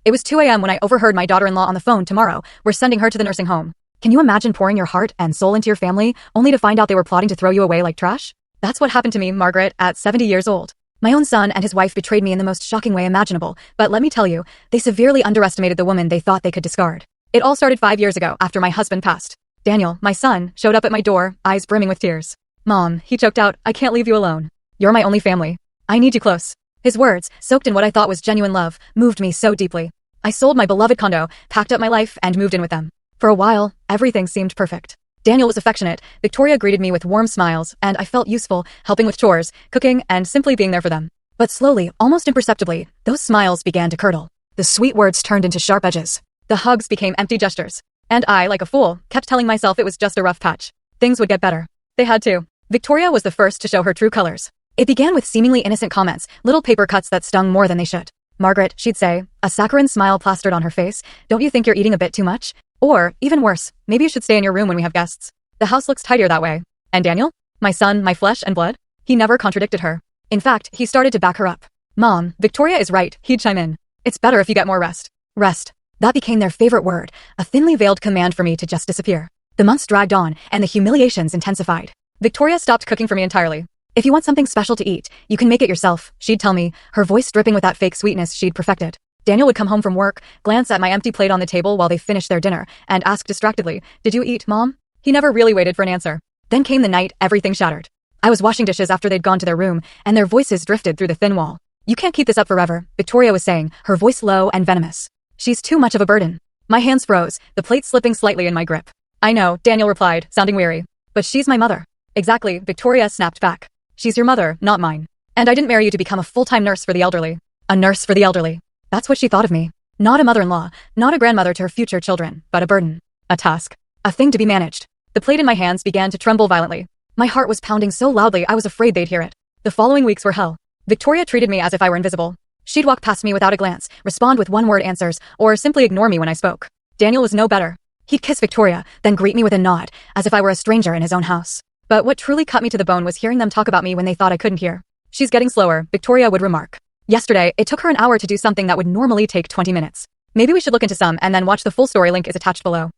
It was 2 a.m. when I overheard my daughter-in-law on the phone. Tomorrow, we're sending her to the nursing home. Can you imagine pouring your heart and soul into your family, only to find out they were plotting to throw you away like trash? That's what happened to me, Margaret, at 70 years old. My own son and his wife betrayed me in the most shocking way imaginable, but let me tell you, they severely underestimated the woman they thought they could discard. It all started 5 years ago, after my husband passed. Daniel, my son, showed up at my door, eyes brimming with tears. Mom, he choked out, I can't leave you alone. You're my only family. I need you close. His words, soaked in what I thought was genuine love, moved me so deeply. I sold my beloved condo, packed up my life, and moved in with them. For a while, everything seemed perfect. Daniel was affectionate, Victoria greeted me with warm smiles, and I felt useful, helping with chores, cooking, and simply being there for them. But slowly, almost imperceptibly, those smiles began to curdle. The sweet words turned into sharp edges. The hugs became empty gestures. And I, like a fool, kept telling myself it was just a rough patch. Things would get better. They had to. Victoria was the first to show her true colors. It began with seemingly innocent comments, little paper cuts that stung more than they should. Margaret, she'd say, a saccharine smile plastered on her face, don't you think you're eating a bit too much? Or, even worse, maybe you should stay in your room when we have guests. The house looks tidier that way. And Daniel? My son, my flesh and blood? He never contradicted her. In fact, he started to back her up. Mom, Victoria is right, he'd chime in. It's better if you get more rest. Rest. That became their favorite word, a thinly veiled command for me to just disappear. The months dragged on, and the humiliations intensified. Victoria stopped cooking for me entirely. If you want something special to eat, you can make it yourself, she'd tell me, her voice dripping with that fake sweetness she'd perfected. Daniel would come home from work, glance at my empty plate on the table while they finished their dinner, and ask distractedly, did you eat, Mom? He never really waited for an answer. Then came the night everything shattered. I was washing dishes after they'd gone to their room, and their voices drifted through the thin wall. You can't keep this up forever, Victoria was saying, her voice low and venomous. She's too much of a burden. My hands froze, the plate slipping slightly in my grip. I know, Daniel replied, sounding weary. But she's my mother. Exactly, Victoria snapped back. She's your mother, not mine. And I didn't marry you to become a full-time nurse for the elderly. A nurse for the elderly. That's what she thought of me. Not a mother-in-law, not a grandmother to her future children, but a burden. A task. A thing to be managed. The plate in my hands began to tremble violently. My heart was pounding so loudly I was afraid they'd hear it. The following weeks were hell. Victoria treated me as if I were invisible. She'd walk past me without a glance, respond with one-word answers, or simply ignore me when I spoke. Daniel was no better. He'd kiss Victoria, then greet me with a nod, as if I were a stranger in his own house. But what truly cut me to the bone was hearing them talk about me when they thought I couldn't hear. She's getting slower, Victoria would remark. Yesterday, it took her an hour to do something that would normally take 20 minutes. Maybe we should look into some and then watch the full story. Link is attached below.